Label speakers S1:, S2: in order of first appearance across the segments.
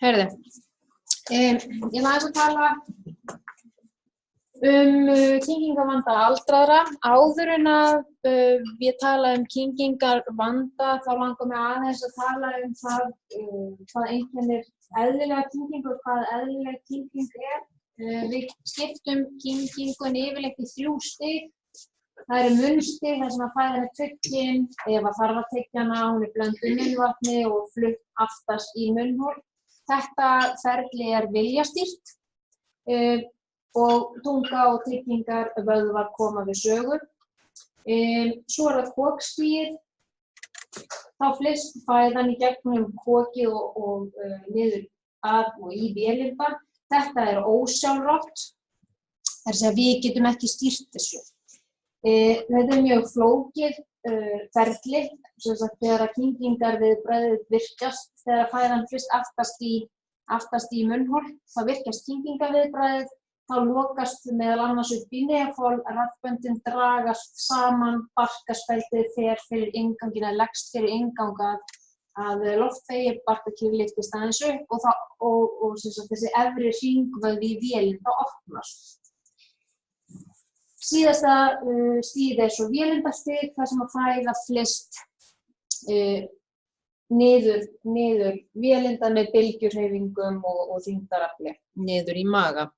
S1: Herðu, ég aðeins að tala kyngingavanda aldraðra. Áður en að ég tala kyngingarvanda, þá langar mig aðeins að tala það hvað einkennir eðlilega kyngingu og hvað eðlileg kynging er. Við skiptum kyngingunni yfirleitt í 3 stig. Það eru munnstig, þar sem að fæðan er tuggin, ef að þarf að tyggja hana, hún er blönduð munnvatni og flutt aftast í munnhol. Þetta ferli er viljastýrt og tunga og tryggingar vöðvar koma við sögu. Svo er það kokstigið. Þá flyst fæðan í gegnum kokið og niður að og í vélindar. Þetta er ósjálfrátt, þar sem við getum ekki stýrt þessu. Þetta er mjög flókið ferli, sem sagt þegar kyngingarviðbragðið virkast, þegar fæðan flyst aftast í munnhol, þá virkast kyngingarviðbragðið, þá lokast meðal annars upp í nefhol, raddböndin dragast saman, barkaspeltið fer fyrir innganginn eða leggst fyrir inngang að loftfegi, barkakýli lyftist aðeins upp og sem sagt þessi efri hringvöðvi í vélinda opnast. Síðasta stigið er svo vélindastig, þar sem að fæða flyst niður vélinda með bylgjuhreyfingum og þyngdarafli niður í maga.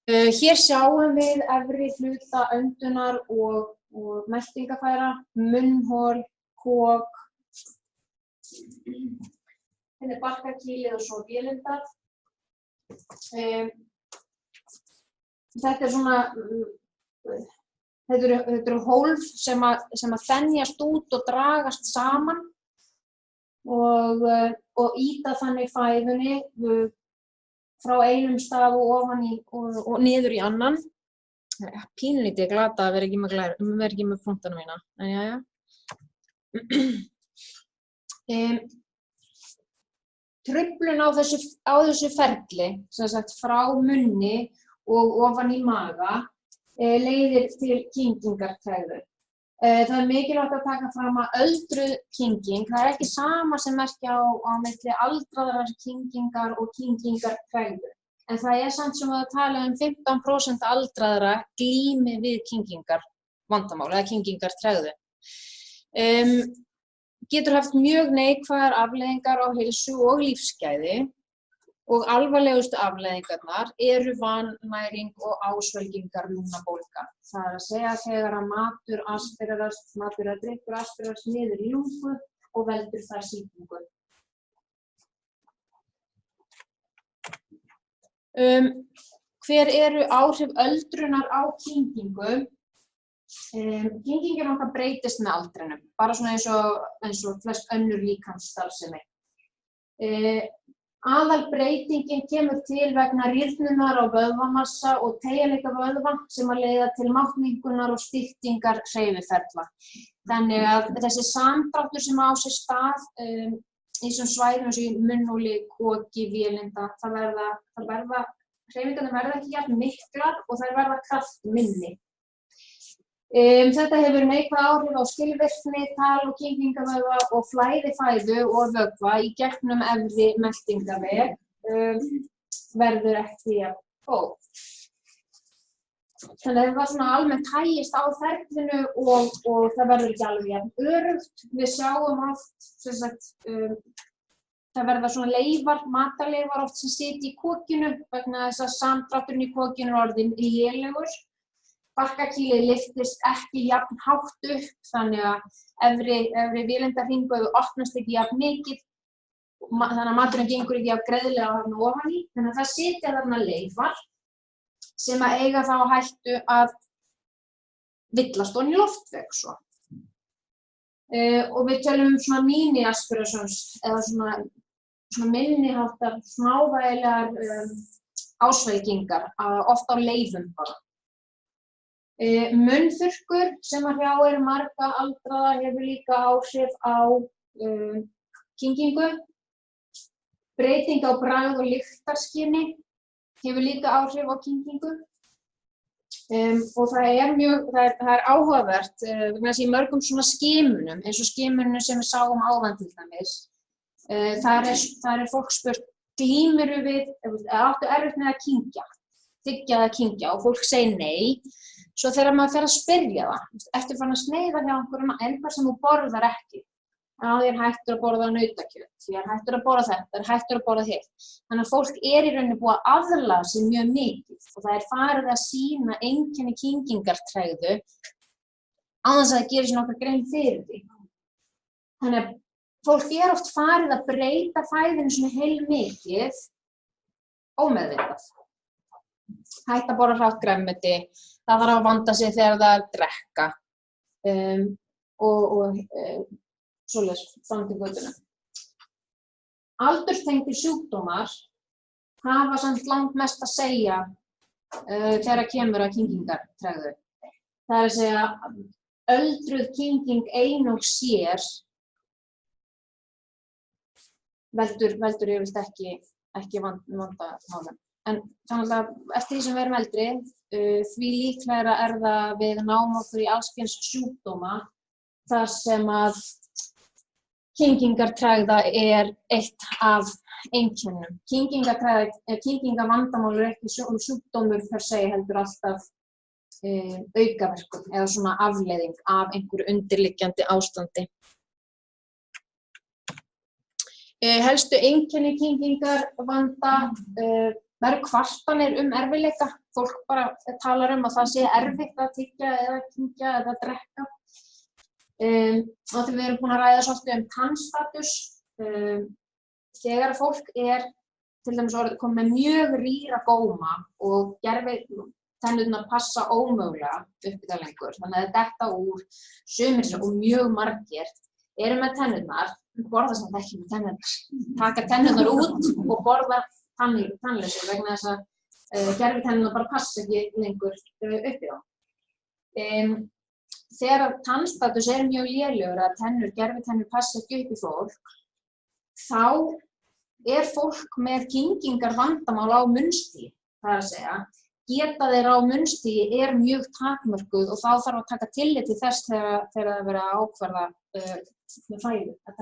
S1: Hér sjáum við efri hluta öndunar og meltingafæra, munnhol, kok, þetta er barkakýlið og svo vélindar. Þetta er svona, þetta eru hólf sem að þenjast út og dragast saman og ýta þannig fæðunni frá einum stað og ofan og niður í annan. Pínlítið glata að vera ekki með punktana mína, en jæja. Truflun á þessu ferli, sem sagt frá munni og ofan í maga, leiðir til kyngingartregðu. Það er mikilvægt að taka fram að öldruð kynging, það er ekki sama sem merkja á milli aldraðrar kyngingar og kyngingartregðu. En það er samt sem að tala 15% aldraðra glími við kyngingarvandamál eða kyngingartregðu. Getur haft mjög neikvæðar afleiðingar á heilsu og lífsgæði og alvarlegustu afleiðingarnar eru vannæring og ásvelgingarlungnabólga. Það er að segja þegar að matur eða drykkur aspirerast niður í lungu og veldur þar sýkingu. Hver eru áhrif öldrunar á kyngingu? Kyngingin okkar breytist með aldrinum, bara svona eins og flest önnur líkamsstarfsemi. Aðalbreytingin kemur til vegna rýrnunar á vöðvamassa og teygjanleika vöðva sem að leiða til máttminnkunar og styrkingar hreyfiferla. Þannig að þessi samdráttur sem á sér stað í þessum svæðum eins og í munnholi, koki, vélinda, hreyfingarnar verða ekki jafn miklar og þær verða kraftminni. Þetta hefur neikvæð áhrif á skilvirkni, tal- og kyngingavöðva og flæði fæðu og vökva í gegnum efri meltingarveg verður ekki jafn góð. Þannig að það svona almennt hægist á ferlinu og það verður ekki alveg jafn öruggt. Við sjáum oft, sem sagt, það verða svona leifar, matarleifar oft sem sitja í kokinu vegna þess að samdrátturinn í kokinu er orðinn lélegur. Barkakýlið lyftist ekki jafn hátt upp, þannig að efri vélindarhringvöðvi opnast ekki jafn mikið, þannig að maturinn gengur ekki jafn greiðlega þarna ofan í. Þannig að það sitja þarna leifar sem að eiga þá hættu að villast ofan í loftveg svo. Og við tölum svona mini-aspirations eða svona minniháttar smávægilegar ásvelgingar, oft á leifum bara. Munnþurrkur sem að hrjáir marga aldraða hefur líka áhrif á kyngingu. Breyting á bragð- og lyktarskyni hefur líka áhrif á kyngingu. Og það er áhugavert vegna þess að í mörgum svona skimunum, eins og skimunum sem við sáum áðan til dæmis, Þar er fólk spurt, glímirðu við, áttu erfitt með að kyngja, þiggja eða kyngja og fólk segir nei. Svo þegar maður fer að spyrja það, ertu farin að sneiða hjá einhver sem þú borðar ekki? Já, ég er hættur að borða nautakjöt, ég er hættur að borða þetta, ég er hættur að borða hitt. Þannig að fólk er í rauninni búið að aðlaga sig mjög mikið og það er farið að sýna einkenni kyngingartregðu án þess að það gerir sér nokkra grein fyrir því. Þannig að fólk er oft farið að breyta fæðinu svona heilmikið ómeðvitað. Hætt að borða hrátt grænmeti, það þarf að vanda sig þegar það er að drekka svoleiðis fram til götunum. Aldurstengdir sjúkdómar hafa samt langmest að segja þegar kemur að kyngingartregðu. Það er að segja öldruð kynging ein og sér veldur yfirleitt ekki vandamálum. En þannig að eftir því sem við erum eldri, því líklegra er það við náum okkur í alls kyns sjúkdóma þar sem að kyngingartregða er eitt af einkennum. Kyngingavandamál er ekki sjúkdómur per se heldur alltaf aukaverkun eða svona afleiðing af einhverju undirliggjandi ástandi. Helstu einkenni kyngingarvanda eru kvartanir erfiðleika. Fólk bara talar að það sé erfitt að tyggja eða kyngja eða drekka. Þegar við erum búin að ræða svolítið tannstatus, þegar fólk er til dæmis komið með mjög rýra góma og tennurnar passa ómögulega upp í það lengur, þannig að þetta úr sumir og mjög margir eru með tennurnar, borða samt ekki með tennurnar, taka tennurnar út og borða tannlausu vegna þess að gervitennurnar bara passa ekki lengur upp í þá. Þegar tannstatus er mjög lélegur að gervitennur passa ekki upp í fólk, þá er fólk með kyngingarvandamál á munnstigi. Það er að segja, geta þeirra á munnstigi er mjög takmörkuð og þá þarf að taka tillit til þess þegar það er verið að ákvarða með fæðu, að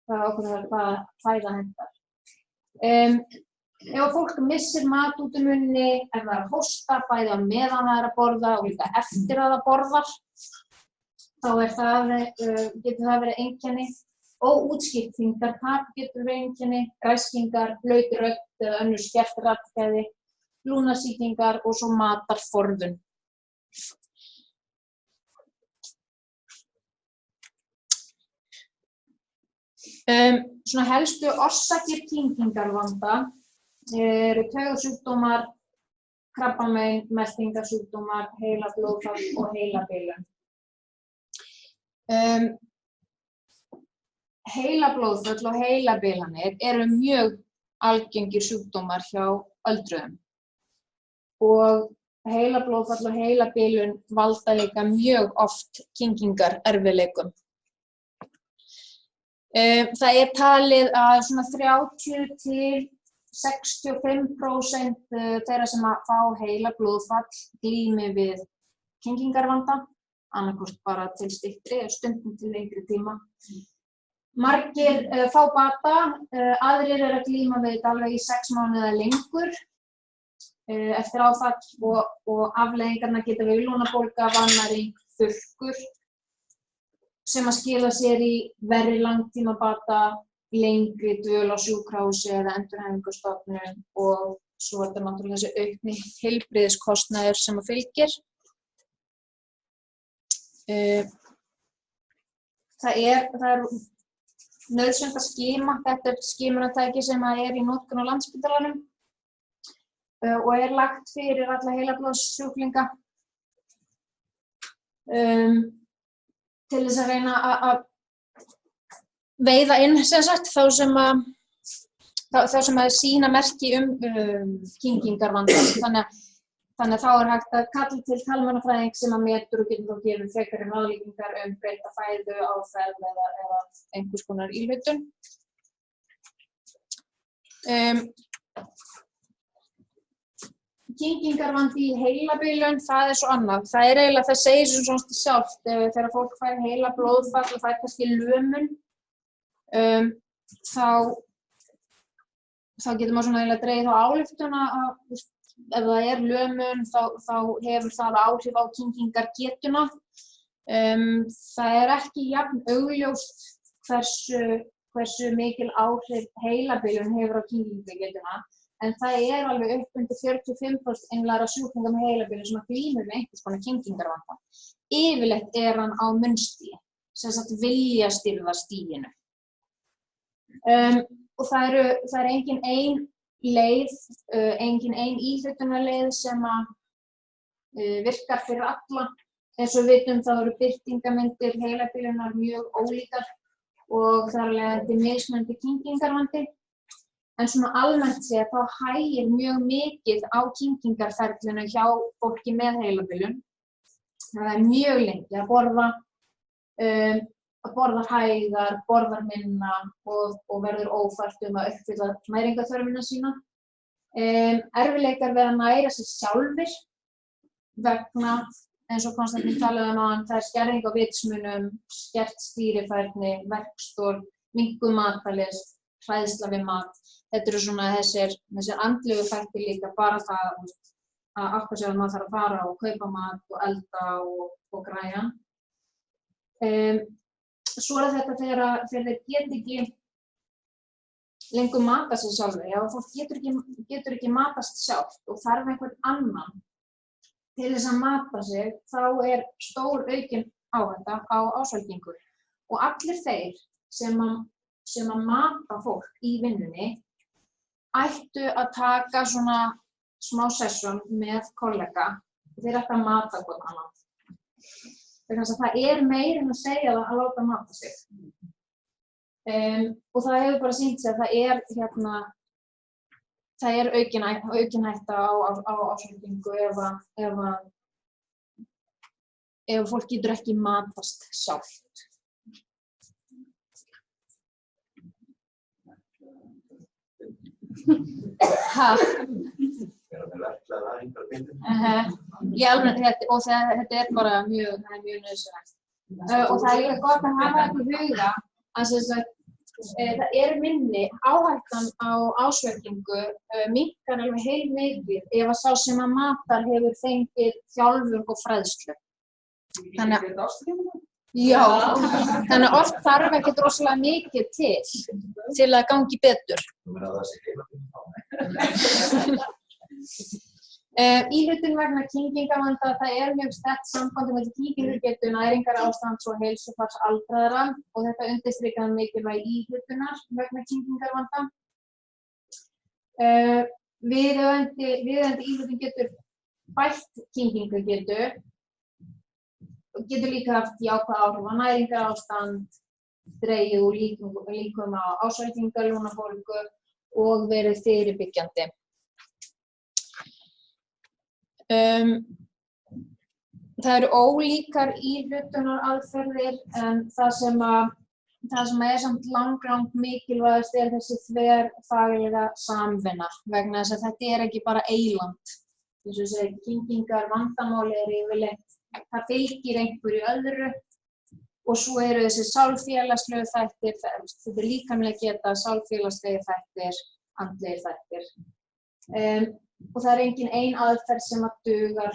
S1: ákvarða hvaða fæða hentar. Ef fólk missir mat út í munni, ef það er að hósta, bæði á meðan það er að borða og líka eftir að það borðar, þá getur það verið einkenni. Óútskýrt þyngdartap getur verið einkenni, ræskingar, blaut rödd eða önnur skert raddgæði, lúnasýkingar og svo matarforðun. Svona helstu orsakir kyngingarvanda eru taugasjúkdómar, krabbamein, meltingarsjúkdómar, heilablóðfall og heilabilun. Heilablóðfall og heilabilanir eru mjög algengir sjúkdómar hjá öldruðum og heilablóðfall og heilabilun valda líka mjög oft kyngingarerfiðleikum. Það er talið að svona 30 til 65% þeirra sem fá heilablóðfall glími við kyngingarvanda, annaðhvort bara til styttri eða stundum til lengri tíma. Margir fá bata, aðrir eru að glíma við þetta alveg í 6 mánuði eða lengur eftir áfall og afleiðingarnar geta verið lúnabólga, vannæring, þurrkur sem að skila sér í verri langtímabata, lengri dvöl á sjúkrahúsi eða endurhæfingarstofnun og svo er þetta náttúrulega þessi aukni heilbrigðiskostnaður sem að fylgir. Það er nauðsynlegt að skima. Þetta er skimunartæki sem er í notkun á Landspítalanum og er lagt fyrir alla heilablóðssjúklinga til þess að reyna að veiða inn sem sagt þá sem að sýna merki kyngingarvanda. Þannig að þá er hægt að kalla til talmeinafræðing sem að metur og getur þá gefið frekari ráðleggingar breytta fæðu, áferð eða einhvers konar íhlutun. Kyngingarvandi í heilabilun, það er svo annað. Það er eiginlega, það segir sem svona sjálft þegar fólk fær heilablóðfall og fær kannski lömun. þá getur maður svona eiginlega dregið þá ályktun að ef það lömun þá hefur það áhrif á kyngingargetuna. Það ekki jafn augljóst hversu mikil áhrif heilabilun hefur á kyngingargetuna, en það alveg upp undir 45% einhverra sjúklinga með heilabilun sem glímir við einhvers konar kyngingarvanda. Yfirleitt hann á munnstigi, sem sagt viljastýrða stiginu. Og það engin ein leið, engin ein íhlutunarleið sem virkar fyrir alla. Eins og við vitum þá eru birtingarmyndir heilabilunar mjög ólíkar og þar af leiðandi mismunandi kyngingarvandi. En svona almennt séð þá hægir mjög mikið á kyngingarferlinu hjá fólki með heilabilun. Það mjög lengi að borða hægar, borðar minna og verður ófært að uppfylla næringarþörfina sína. Erfiðleikar við að næra sig sjálfir vegna, eins og Konstantín talaði áðan, það skerðing á vitsmunum, skert stýrifærni, verkstjórn, minnkuð matarlyst, hræðsla við mat. Þetta eru svona þessir andlegu þættir líka, bara það að átta sig að maður þarf að fara og kaupa mat og elda og græja. Svo þetta þegar þeir geta ekki lengur matað sig sjálfur. Ef fólk getur ekki matast sjálft og þarf einhvern annan til þess að mata sig, þá stór aukin áhætta á ásvelgingu. Og allir þeir sem að mata fólk í vinnunni ættu að taka svona smá session með kollega og þeir ættu að mata hvern annan. Þannig að það meira en að segja það að láta mata sig. Og það hefur bara sýnt sig að það aukin hætta á ásvelgingu ef fólk getur ekki matast sjálft. Þetta bara mjög nauðsynlegt. Og það líka gott að hafa þetta í huga að það minni áhættan á ásvelgingu minnkar alveg heilmikið ef að sá sem að matar hefur fengið þjálfun og fræðslu. Þannig að oft þarf ekki rosalega mikið til að gangi betur. Íhlutun vegna kyngingarvanda, það mjög sterkt samband milli kyngingargetu, næringarástands og heilsufars aldraðra og þetta undirstrikar mikilvægi íhlutunar vegna kyngingarvanda. Viðeigandi íhlutun getur bætt kyngingargetu og getur líka haft jákvæð áhrif á næringarástand, dregið úr líkum á ásvelgingar, lungnabólgu og verið fyrirbyggjandi. Það eru ólíkar íhlutunaraðferðir en það sem samt langt mikilvægast þessi þverfaglega samvinna vegna þess að þetta ekki bara eyland. Eins og segir, kyngingar vandamáli yfirleitt, það fylgir einhverju öðru og svo eru þessi sálfélagslegu þættir, þetta líkamlega geta, sálfélagslegu þættir, andlegir þættir. Og það engin ein aðferð sem að dugar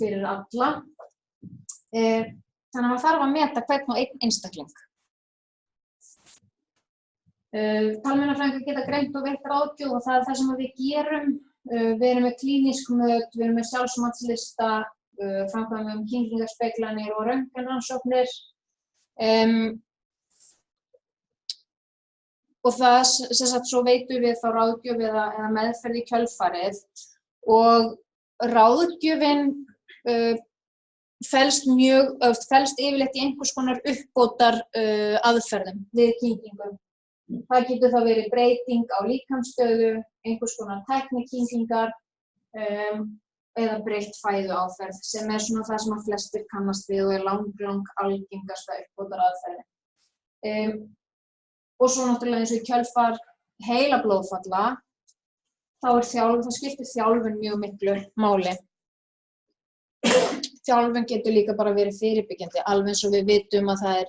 S1: fyrir alla. Þannig að maður þarf að meta hvern og einn einstakling. Talmeinafræðingar geta greint og veitt ráðgjöf og það það sem við gerum. Við erum með klínísk möt, við erum með sjálfsmatslista, framkvæmum kyngingarspeglanir og röntgenrannsóknir. Og það svo veitum við þá ráðgjöf eða meðferð í kjölfarið og ráðgjöfin felst yfirleitt í einhvers konar uppbótar aðferðum við kyngingum. Það getur þá verið breyting á líkamsstöðu, einhvers konar tæknikyngingar eða breytt fæðuáferð sem svona það sem að flestir kannast við og lang algengasta uppbótar aðferðin. Og svo náttúrulega eins og í kjölfar heilablóðfalla, þá skiptir þjálfun mjög miklu máli. þjálfun getur líka bara verið fyrirbyggjandi, alveg eins og við vitum að það er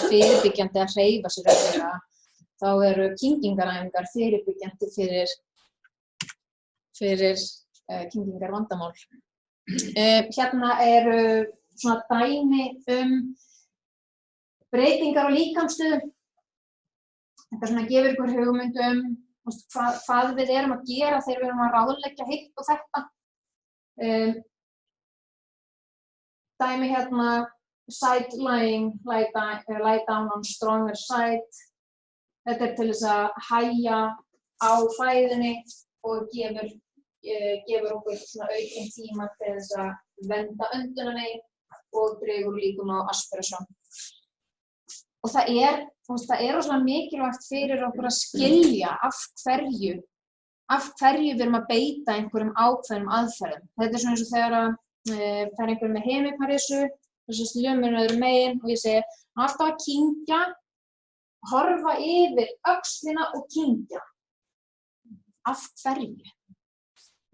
S1: fyrirbyggjandi að hreyfa sig reglulega, þá eru kyngingaræfingar fyrirbyggjandi fyrir kyngingarvandamál. Hérna eru svona dæmi breytingar á líkamsstöðu. Þetta svona gefur ykkur hugmynd hvað við erum að gera þegar við erum að ráðleggja hitt og þetta. Dæmi hérna, side lying, lie down on stronger side. Þetta til þess að hægja á fæðunni og gefur okkur svona aukinn tíma til þess að venda öndunarveginn og dregur líkum á aspiration. Og það er rosalega mikilvægt fyrir okkur að skilja af hverju við erum að beita einhverjum ákveðnum aðferðum. Þetta svona eins og þegar það einhver með hemiparísu, þess að lömurinn öðru megin og ég segi alltaf að kyngja, horfa yfir öxlina og kyngja. Af hverju?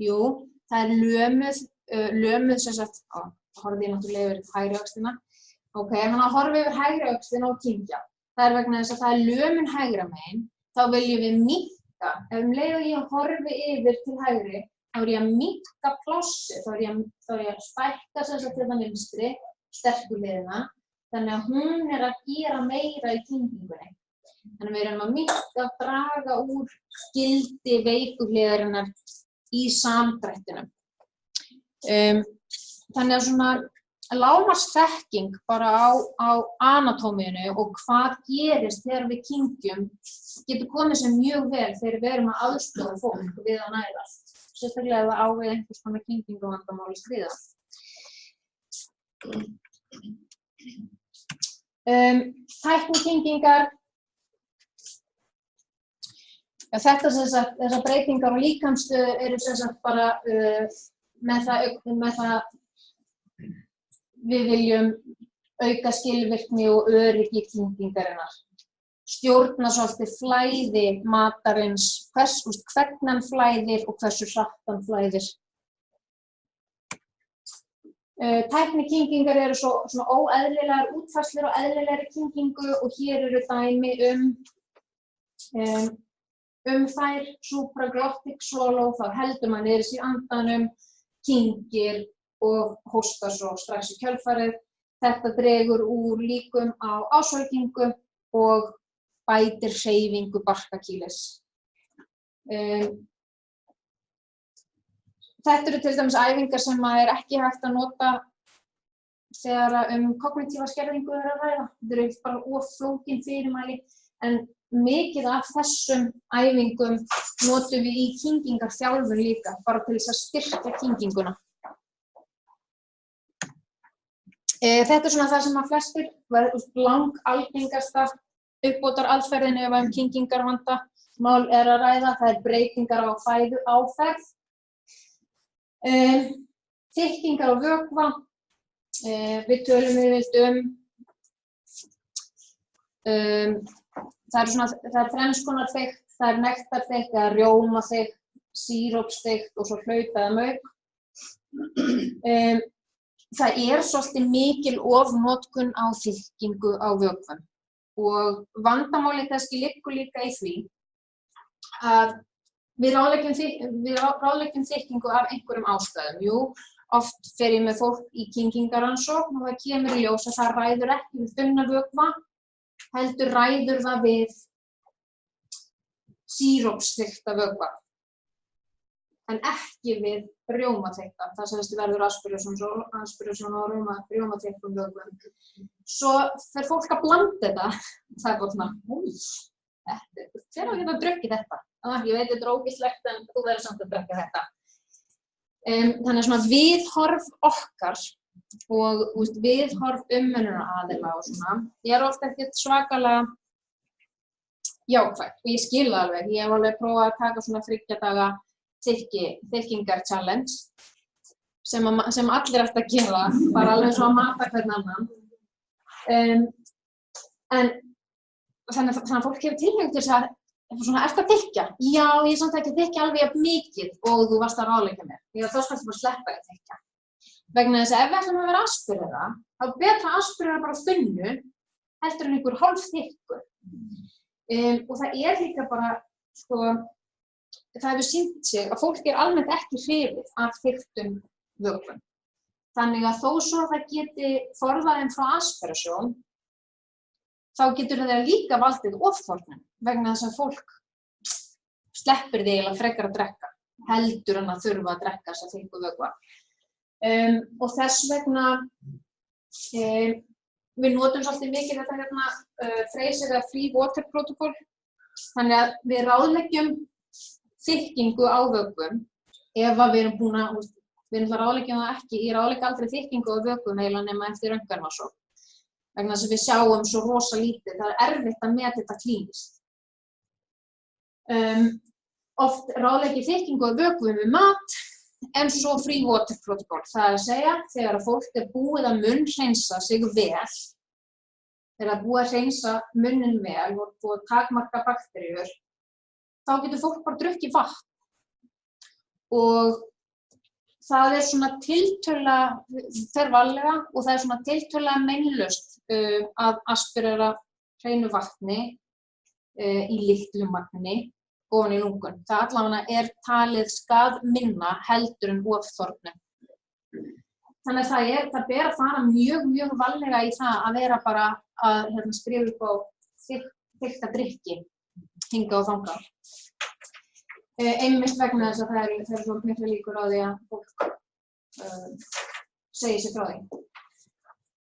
S1: Jú, það er lömuð sem sagt, horfði ég náttúrulega yfir hægri öxlina. Ok, þannig að horfa yfir hægri öxlina og kyngja. Það er vegna þess að það er lömun hægra megin, þá viljum við minnka. Ef leið og ég horfi yfir til hægri, þá er ég að minnka plássið, þá er ég að stækka sem sagt þetta vinstri, sterku hliðina, þannig að hún er að gera meira í kyngingunni. Þannig að við erum að minnka, draga úr gildi veiku hliðarinnar í samdrættinum. Þannig að svona lágmarksþekking bara á anatómíunni og hvað gerist þegar við kyngjum getur komið sér mjög vel þegar við erum að aðstoða fólk við að nærast. Sérstaklega ef það á við einhvers konar kyngingavandamál í stríða. Tæknikyngingar. Þessar breytingar á líkamsstöðu eru sem sagt bara með það við viljum auka skilvirkni og öryggi kyngingarinnar. Stjórna svolítið flæði matarins, hvernig hann flæðir og hversu hratt hann flæðir. Tæknikyngingar eru svona óeðlilegar útfærslur á eðlilegri kyngingu og hér eru dæmi þær supraglottic swallow, þá heldur maður niður í andanum, kyngir og hóstar svo strax í kjölfarið. Þetta dregur úr líkum á ásvækingu og bætir hreyfingu barkakýlis. Þetta eru til dæmis æfingar sem er ekki hægt að nota þegar kognitíva skerðingu er að ræða. Þetta eru bara of flókin fyrirmæli, en mikið af þessum æfingum notum við í kyngingarþjálfun líka, bara til þess að styrkja kynginguna. Þetta er svona það sem að flestir, langalgengasta uppbótaraðferðin ef kyngingarvandamál er að ræða, það er breytingar á fæðuáferð, þykkingar á vökva, við tölum yfirleitt það er þrenns konar þykkt, það er nektarþykkt eða rjómaþykkt, sírópsþykkt og svo hlaup eða mauk. Það er svolítið mikil ofnotkun á þykkingu á vökvum og vandamálið kannski liggur líka í því að við ráðleggjum þykkingu af einhverjum ástæðum. Jú, oft fer ég með fólk í kyngingarannsókn og það kemur í ljós að það ræður ekki við þunna vökva, heldur ræður það við sírópsþykkta vökva, en ekki við rjómaþykkta. Það sem verður aspiration og rjómaþykkum vökvum. Svo fer fólk að blanda þetta. Það er bara svona, hver á að drukkið þetta? Ég veit þetta er ógeðslegt en þú verður samt að drekka þetta. Þannig að svona viðhorf okkar og viðhorf umönnunaraðila og svona, ég er ofta ekkert svakalega jákvætt og ég skil það alveg. Ég hef alveg prófað að taka svona 3 daga þykkingar challenge sem allir ætti að gera, bara alveg svo að mata hvern annan. En þannig að fólk hefur tilhneigingu til þess að ertu að þykja? Já, ég er samt ekki að þykja alveg jafn mikið og þú varst að ráðleggja mér. Þá skaltu bara sleppa að þykja. Vegna þess að ef við ætlum að vera aspirera, þá er betra að aspirera bara þunnu heldur en einhver hálfþykkur. Og það er líka bara, sko, það hefur sýnt sig að fólk er almennt ekki hrifið af þykktum vökvum. Þannig að þó svo það geti forðað þeim frá aspirasjón, þá getur það líka valdið ofþornun vegna þess að fólk sleppir því eiginlega frekar að drekka, heldur en að þurfa að drekka þessa þykku vökva. Og þess vegna, við notum svolítið mikið þetta hérna, Fraser eða Free Water Protocol, þannig að við ráðleggjum þykkingu á vökvum ef að við erum búin að, við erum ráðleggjum það ekki, ég ráðleggja aldrei þykkingu á vökvum eiginlega nema eftir röntgenrannsókn. Vegna þess að við sjáum svo rosa lítið, það er erfitt að meta þetta klínískt. Oft ráðleggi þykkingu á vökvum við mat, en svo Free Water Protocol. Það er að segja, þegar að fólk er búið að munnhreinsa sig vel, þegar að búið að hreinsa munnin vel og búið að takmarka bakteríur, þá getur fólk bara drukkið vatn. Og það er svona tiltölulega, fer varlega og það er svona tiltölulega meinlaust að aspirera hreinu vatni í litlu magni ofan í lungun. Það allavega er talið skaðminna heldur en ofþornun. Þannig að það ber að fara mjög varlega í það að vera bara að skrifa upp á þykka drykki hingað og þangað. Einmitt vegna þess að það eru svo miklu líkur á því að fólk segir sér frá því.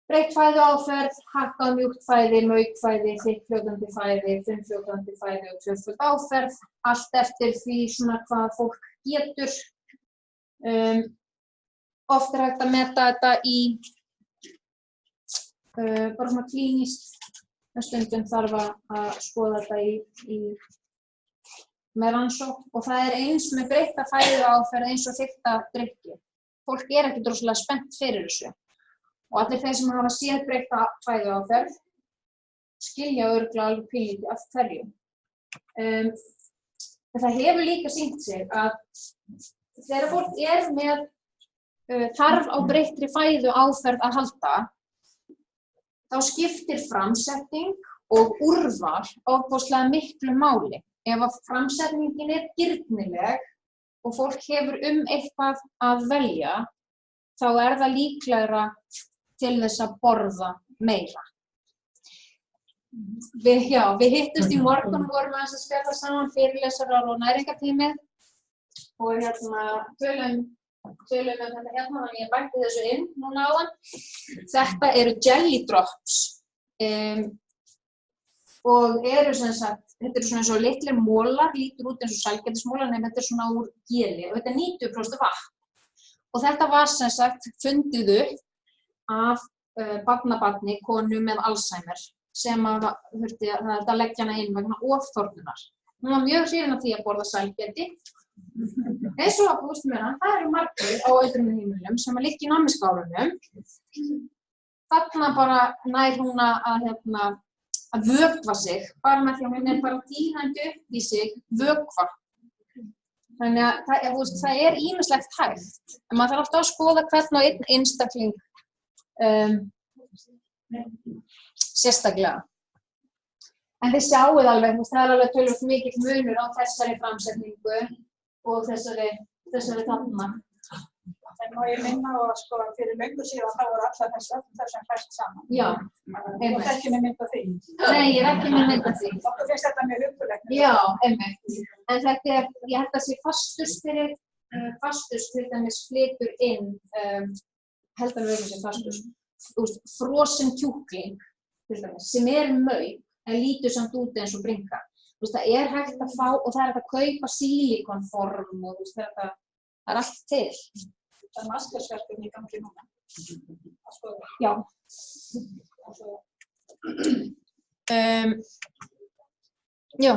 S1: Breytt fæðuáferð, hakkað mjúkt fæði, maukfæði, þykkfljótandi fæði, þunnfljótandi fæði og tvöföld áferð, allt eftir því svona hvað fólk getur. Oft er hægt að meta þetta í bara svona klínískt, en stundum þarf að skoða þetta með rannsókn og það er eins með breytta fæðuáferð eins og þykka drykki. Fólk er ekki rosalega spennt fyrir þessu. Og allir þeir sem hafa séð breytta fæðuáferð skilja örugglega alveg pínlítið af hverju. En það hefur líka sýnt sig að þegar fólk er með þarf á breyttri fæðuáferð að halda, þá skiptir framsetning og úrval ofboðslega miklu máli. Ef að framsetningin er girnileg og fólk hefur eitthvað að velja, þá er það líklegra til þess að borða meira. Við hittust í morgun og vorum að spjalla saman fyrirlesarar og næringartímið og tölum þetta hérna, þannig ég bætti þessu inn núna áðan. Þetta eru jelly drops og eru sem sagt, þetta eru svona eins og litlir molar, lítur út eins og sælgætismolar, en þetta er svona úr geli og þetta er 90% vatn. Og þetta var sem sagt fundið upp af barnabarni konu með Alzheimer sem þurfti að leggja hana inn vegna ofþornunar. Hún var mjög hrifin af því að borða sælgæti. Eins og að búist með hana, það eru margir á öldrunarheimilum sem liggja í nammiskálunum. Þarna bara nær hún að vökva sig, bara með því að hún er bara dýrandi upp í sig vökva. Þannig að það er ýmislegt hægt, en maður þarf alltaf að skoða hvern og einn einstakling sérstaklega. En þið sjáið alveg, það er alveg töluvert mikill munur á þessari framsetningu og þessari þarna.
S2: En má ég minna á að sko fyrir löngu síðan þá voru allar þessum fæst saman.
S1: Já,
S2: einmitt. Og ekki með mynd af því.
S1: Nei, ég er ekki með mynd af því.
S2: Okkur finnst þetta mjög huggulegt.
S1: Já, einmitt. En þetta er, ég held að sé fastus til dæmis flytur inn, held að við sé fastus, frosin kjúkling, til dæmis, sem er mauk, en lítur samt út eins og bringa. Það er hægt að fá, og það er hægt að kaupa sílikonform og það er allt til. Það er mastersverkefni í gangi núna. Já. Já.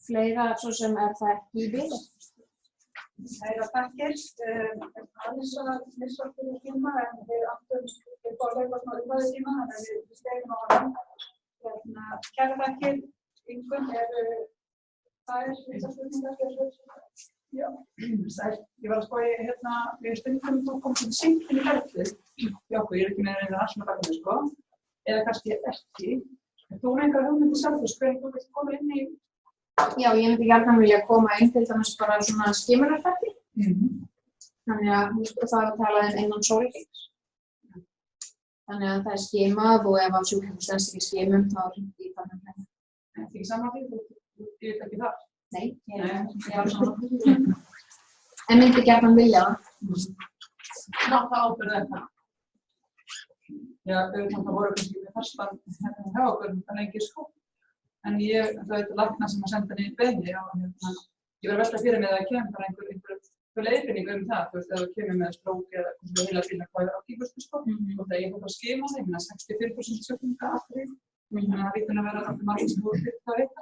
S1: Fleira svo sem er það ekki í bili.
S2: Kæra þakkir. Aðeins að missa okkur í tíma, en við áttum upp á leikast náðu tíma, þannig að við stegum á hana. Kæra þakkir. Yngum það þessar spurningar. Já, sæl. Ég var að spá við stundum þú komst til seint inn í ferlið. Já, ég er ekki með einu allsma daginn, sko. Eða kannski ekki. Þú einhverja hugmyndir sjálfur, hvernig þú vilt koma inn í?
S1: Já, ég myndi gjarnan vilja koma inn til dæmis bara svona skimunarferli. Þannig að það er talað innan sólarhrings. Þannig að það er skimað og ef sjúklingur stenst ekki skimum þá er hringt í talmannafræðing.
S2: Það er ekki saman því, þú ert ekki þar?
S1: Nei, ég er alveg saman. En myndi gjarnan vilja það.
S2: Nátt ábyrgð þetta. Já, það voru kannski með fastan hjá okkur en lengi sko. En það er lækna sem að senda henni beiðni og ég var að velta fyrir mig að það kemur bara einhver leiðbeining það, þú veist, ef þú kemur með strók eða heila bílna hvað er ákíkustu sko. Og það ég fór bara að skima það, ég meina 64% sjúklinga aftur. Þannig að það vítur að vera alltaf margir sem voru fyrir það veita.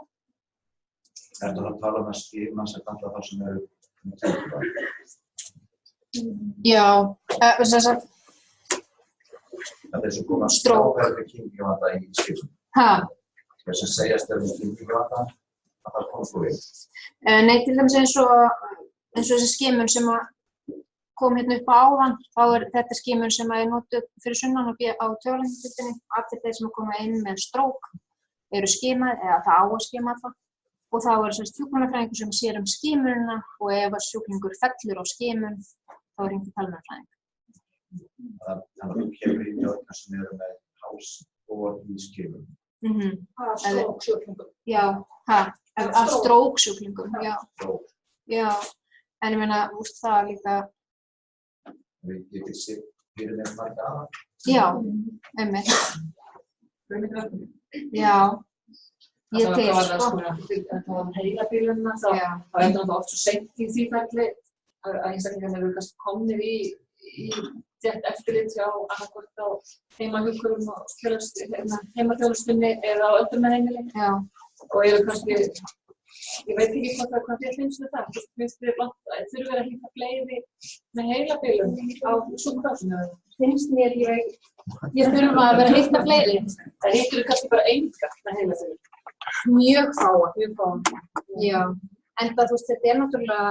S3: Ertu að tala um að skima sem alltaf það sem eru
S1: Já, þess að
S3: það er svo koma
S1: Strók.
S3: stráverði kynningavanda í skipum. Þess að segjast kynningavanda að það kom svo við.
S1: Nei, til dæmis eins og þessi skimun sem kom hérna upp á áðan, þá er þetta skimun sem er notuð fyrir sunnan og á taugalæknadeildinni. Allir þeir sem koma inn með strók eru skimað eða það á að skima það. Og þá er hjúkrunarfræðingur sem sér skimunina og ef sjúklingur fellur á skimun, þá er hringt í talmeinafræðing.
S3: Þannig að þú kemur í dörna sem eru með háls og í skimun.
S2: Stróksjúklingum.
S1: Já, af stróksjúklingum, já. Já, en ég meina, það líka.
S3: Við getum sér fyrir með marga aða.
S1: Já, einmitt. Já. Ég til, sko.
S4: Það var heilabílunna, þá er það oft svo seint í því ferli að einstaklingarnir eru kannski komnir í þétt eftirlit hjá annarkvort á heimahjúkrurum og heimaþjónustunni eða á öldrunarheimili. Og eru kannski, ég veit ekki hvað þér finnst það, finnst þér þurfi að hitta fleiri með heilabílun á sjúkrahúsinu?
S1: Finnst mér, ég þurfa að vera að hitta fleiri.
S4: Það hittur kannski bara enga með heilabílun.
S1: Mjög fáa. Já, en það, þú veist, þetta er náttúrulega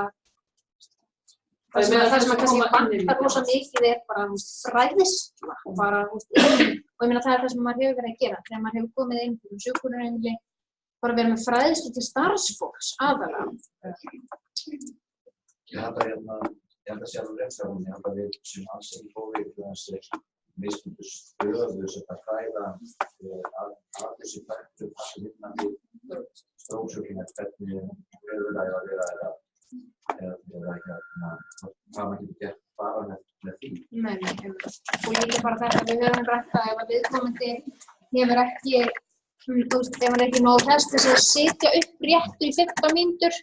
S1: það sem að kannski vantar rosa mikið er bara fræðsla og bara, og ég meina það er það sem maður hefur verið að gera þegar maður hefur komið inn fyrir sjúkrahúsheimili, bara vera með fræðslu til starfsfólks aðalega.
S3: Ég held að sjálfur réttstafun, ég held að við sem alls ekki fóðið til þessi mismundu stöðu sem að fræða að þessi fættu passi vinnandi stróksjúklingar hvernig veðurlega að vera eða ekki hvað maður getur gert bara með því.
S1: Nei, og líka bara þetta við höfum rætt að ef að viðkomandi hefur ekki, þú veist, ef hann ekki nógu hress til að sitja upp réttu í 15 mínútur,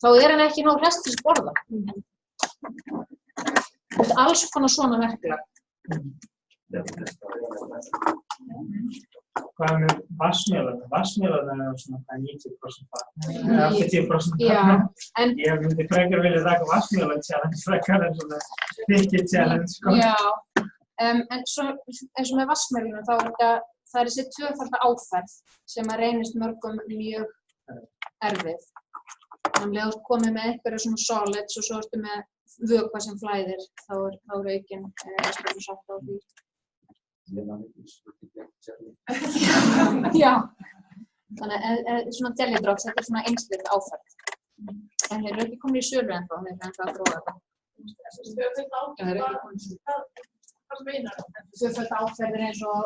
S1: þá er hann ekki nógu hress til að borða. Þetta er alls konar svona verklag.
S5: Hvað með vatnsmélana? Vatnsmélana er svona 90% eða 80%.
S1: Já, en
S5: ég myndi frekar vilja taka vatnsmélan challenge frekar en svona þykir challenge, sko.
S1: Já, en svo eins og með vatnsmélana þá er það er þessi tvöfalda áferð sem að reynist mörgum mjög erfið. Þannig að komið með einhverja svona solids og svo ertu með vökva sem flæðir, þá er aukinn sátt á því. Já, þannig að svona jelly-drops, þetta er svona einsleitt áferð. En þeir eru ekki komin í sölu ennþá, þeir eru ennþá að prófa þetta. Tvöfalda áferð er eins og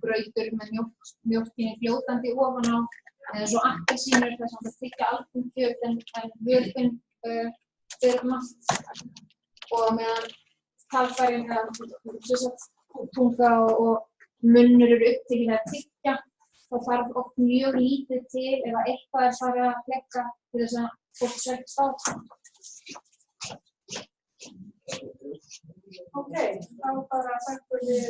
S1: grautur með mjólkinni fljótandi ofan á, eða svo appelsínur þar sem það þykja albúmkjöt en vökvinn fyrir matt. Og meðan talfærin tunga og munnur eru upptekinn að tyggja, þá þarf oft mjög lítið til ef eitthvað er farið að flekka til þess að fólk svekkst á.
S2: Ok, þá bara þakkum við